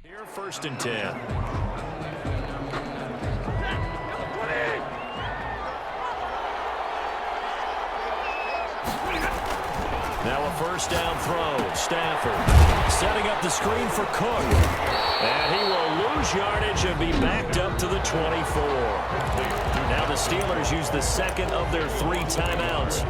Here, 1st and 10. Now a 1st down throw. Stafford setting up the screen for Cook. And he will lose yardage and be backed up to the 24. Now the Steelers use the second of their 3 timeouts,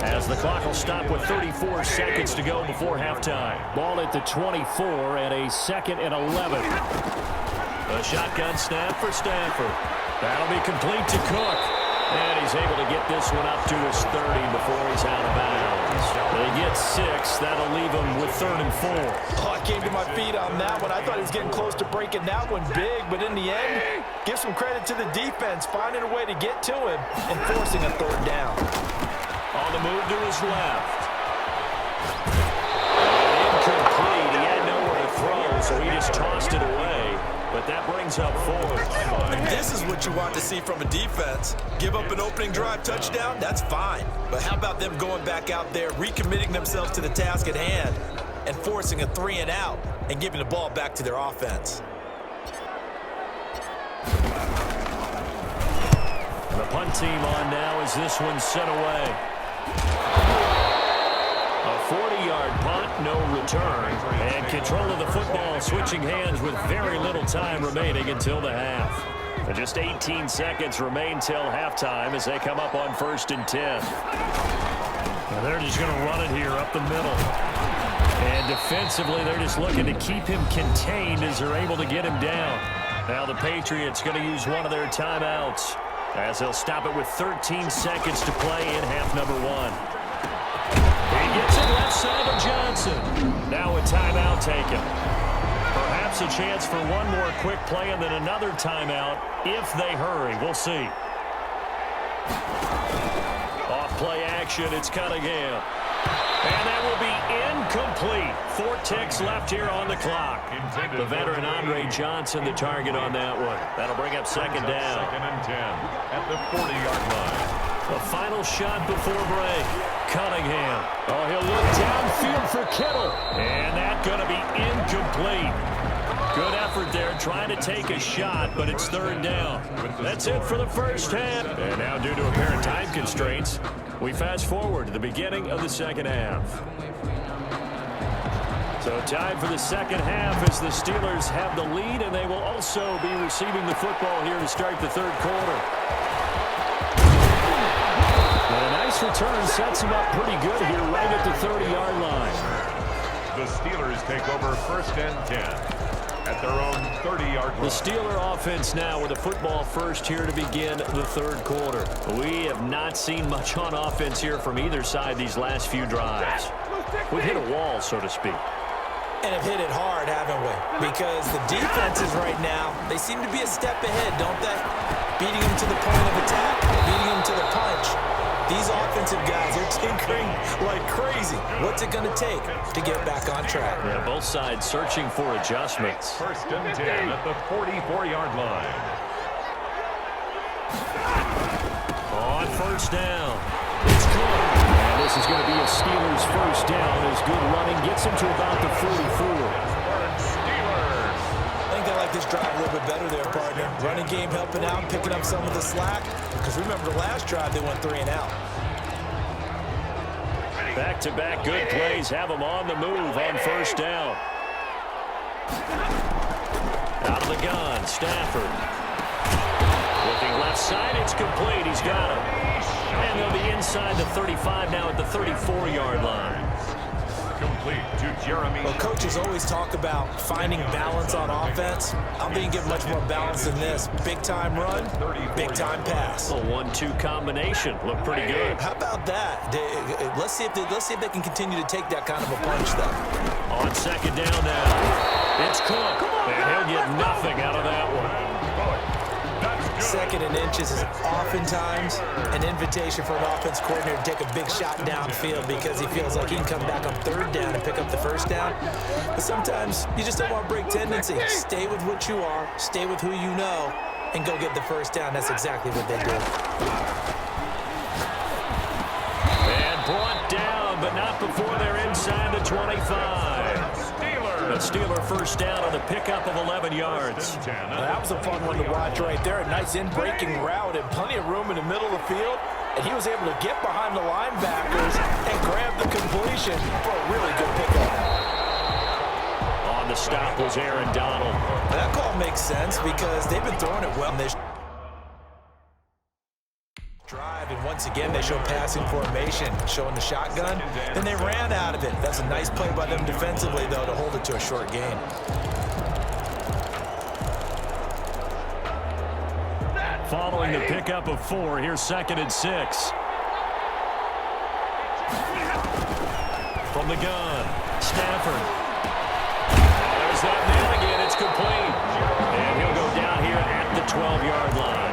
as the clock will stop with 34 seconds to go before halftime. Ball at the 24 and a 2nd and 11. A shotgun snap for Stafford. That'll be complete to Cook. And he's able to get this one up to his 30 before he's out of bounds. They get 6. That'll leave him with 3rd and 4. Oh, I came to my feet on that one. I thought he was getting close to breaking that one big, but in the end, give some credit to the defense, finding a way to get to him and forcing a 3rd down. On the move to his left. Incomplete. He had nowhere to throw, so he just tossed it away. But that brings up 4th. And this is what you want to see from a defense. Give up an opening drive touchdown, that's fine. But how about them going back out there, recommitting themselves to the task at hand, and forcing a 3 and out, and giving the ball back to their offense. The punt team on now as this one's set away. A 40-yard punt, no return. And control of the football switching hands with very little time remaining until the half. And just 18 seconds remain till halftime as they come up on 1st and 10. Now they're just going to run it here up the middle. And defensively, they're just looking to keep him contained as they're able to get him down. Now the Patriots going to use one of their timeouts, as they'll stop it with 13 seconds to play in half number 1. He gets it left side to Johnson. Now a timeout taken. Perhaps a chance for one more quick play and then another timeout if they hurry. We'll see. Off play action, it's Cunningham. And that will be incomplete. 4 ticks left here on the clock. The veteran Andre Johnson, the target on that one. That'll bring up 2nd down. 2nd and 10 at the 40-yard line. A final shot before break. Cunningham. Oh, he'll look downfield for Kittle. And that's going to be incomplete. Good effort there trying to take a shot, but it's 3rd down. That's it for the first half. And now due to apparent time constraints, we fast forward to the beginning of the second half. So time for the second half as the Steelers have the lead, and they will also be receiving the football here to start the 3rd quarter. And a nice return sets him up pretty good here right at the 30-yard line. The Steelers take over 1st and 10 at their own 30-yard line. The Steeler offense now with a football first here to begin the 3rd quarter. We have not seen much on offense here from either side these last few drives. We've hit a wall, so to speak. And have hit it hard, haven't we? Because the defenses right now, they seem to be a step ahead, don't they? Beating them to the point of attack, beating them to the punch. These offensive guys are tinkering like crazy. What's it going to take to get back on track? Yeah, both sides searching for adjustments. 1st and 10 at the 44-yard line. On 1st down, it's good. And this is going to be a Steelers 1st down as good running gets him to about the 44. I think they like this drive a little bit better there, partner. Running game helping out, picking up some of the slack. Because remember the last drive, they went 3 and out. Back-to-back good plays have them on the move on 1st down. Out of the gun, Stafford. Looking left side, it's complete. He's got him. And they'll be inside the 35 now at the 34-yard line. Complete to Jeremy. Well, coaches always talk about finding balance on offense. I don't think you get much more balance than this. Big-time run, big-time pass. A 1-2 combination. Looked pretty good. How about that? Let's see if they can continue to take that kind of a punch, though. On 2nd down now, it's Cook. And he'll get nothing out of that one. 2nd and inches is oftentimes an invitation for an offense coordinator to take a big shot downfield because he feels like he can come back on 3rd down and pick up the 1st down. But sometimes you just don't want to break tendency. Stay with what you are, stay with who you know, and go get the 1st down. That's exactly what they did. And brought down, but not before they're inside the 25. Steelers. The Steeler first down on the pickup of 11 yards. Well, that was a fun one to watch right there. A nice in-breaking route and plenty of room in the middle of the field. And he was able to get behind the linebackers and grab the completion for a really good pickup. On the stop was Aaron Donald. That call makes sense because they've been throwing it well in this drive, and once again they show passing formation, showing the shotgun, and they ran out of it. That's a nice play by them defensively, though, to hold it to a short gain. Following the pickup of 4, here's 2nd and 6. From the gun, Stafford. There's that man again. It's complete. And he'll go down here at the 12-yard line.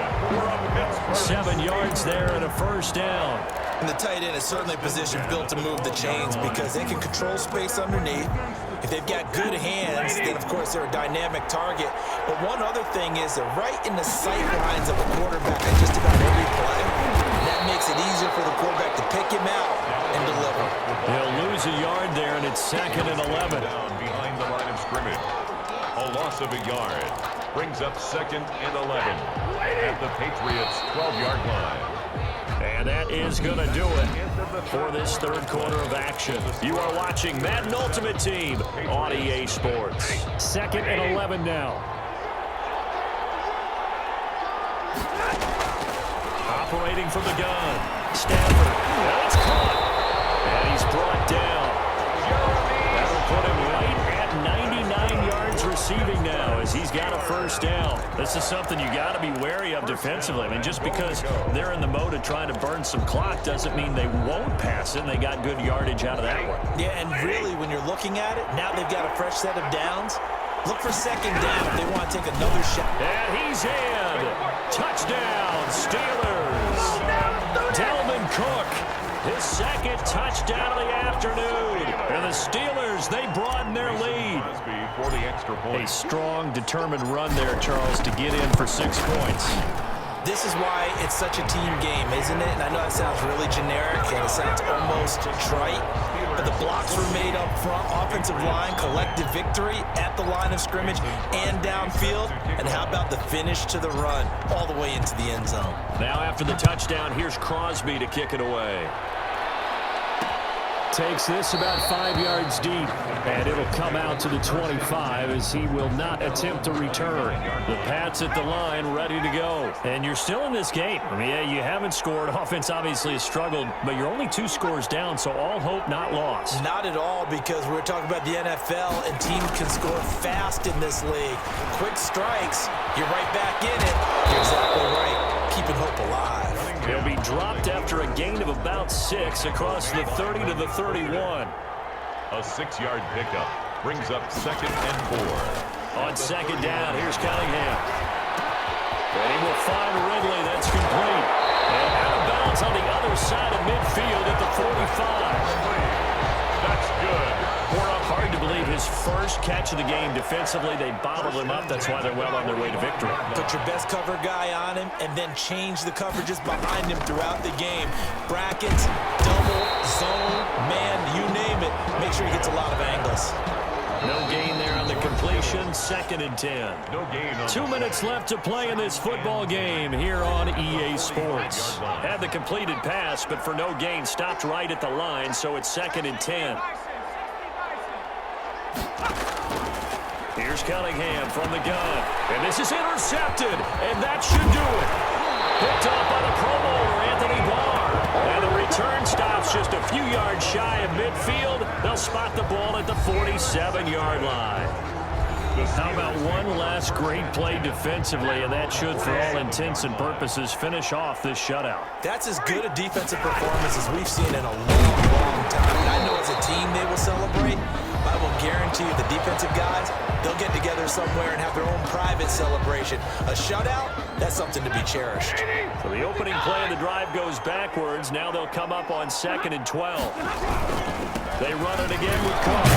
7 yards there and a first down. And the tight end is certainly a position built to move the chains because they can control space underneath. If they've got good hands, then, of course, they're a dynamic target. But one other thing is they're right in the sight lines of a quarterback at just about every play. That makes it easier for the quarterback to pick him out and deliver. They'll lose a yard there, and it's 2nd and 11. Down behind the line of scrimmage. A loss of a yard brings up 2nd and 11 at the Patriots' 12-yard line. And that is going to do it for this third quarter of action. You are watching Madden Ultimate Team on EA Sports. 2nd and 11 now. Operating from the gun. Stafford. Now it's caught. And he's brought down. That'll put him right at 99 yards receiving now as he's got a first down. This is something you got to be wary of defensively. I mean, just because they're in the mode of trying to burn some clock doesn't mean they won't pass it. And they got good yardage out of that one. Yeah, and really, when you're looking at it, now they've got a fresh set of downs. Look for 2nd down if they want to take another shot. And he's in. Touchdown, Steelers. Dalvin Cook, his 2nd touchdown of the afternoon. And the Steelers, they broaden their lead. For the extra point. A strong, determined run there, Charles, to get in for 6 points. This is why it's such a team game, isn't it? And I know that sounds really generic and it sounds almost trite, but the blocks were made up front, offensive line, collective victory at the line of scrimmage and downfield. And how about the finish to the run all the way into the end zone? Now after the touchdown, here's Crosby to kick it away. Takes this about 5 yards deep, and it'll come out to the 25 as he will not attempt to return. The Pats at the line ready to go. And you're still in this game. I mean, yeah, you haven't scored. Offense obviously has struggled, but you're only 2 scores down, so all hope not lost. Not at all, because we're talking about the NFL, and teams can score fast in this league. Quick strikes, you're right back in it. You're exactly right. Keeping hope alive. He'll be dropped after a gain of about 6 across the 30 to the 31. A 6-yard pickup brings up 2nd and 4. On 2nd down, here's Cunningham. And he will find Ridley. That's complete. And out of bounds on the other side of midfield at the 45. That's good. Hard to believe his first catch of the game defensively. They bottled him up. That's why they're well on their way to victory. Put your best cover guy on him and then change the coverages behind him throughout the game. Brackets, double, zone, man, you name it. Make sure he gets a lot of angles. No gain there on the completion. 2nd and 10. No gain on 2 minutes left to play in this football game here on EA Sports. Had the completed pass, but for no gain, stopped right at the line, so it's 2nd and 10. Here's Cunningham from the gun. And this is intercepted. And that should do it. Picked up by the Pro Bowler, Anthony Barr. And the return stops just a few yards shy of midfield. They'll spot the ball at the 47-yard line. How about one last great play defensively, and that should, for all intents and purposes, finish off this shutout. That's as good a defensive performance as we've seen in a long, long time. And I know as a team they will celebrate, but I will guarantee you the defensive guys, they'll get together somewhere and have their own private celebration. A shutout, that's something to be cherished. So the opening play of the drive goes backwards. Now they'll come up on 2nd and 12. They run it again with Cook.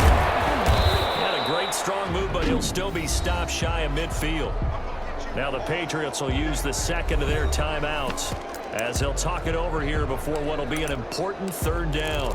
Had a great strong move, but he'll still be stopped shy of midfield. Now the Patriots will use the 2nd of their timeouts as they'll talk it over here before what will be an important 3rd down.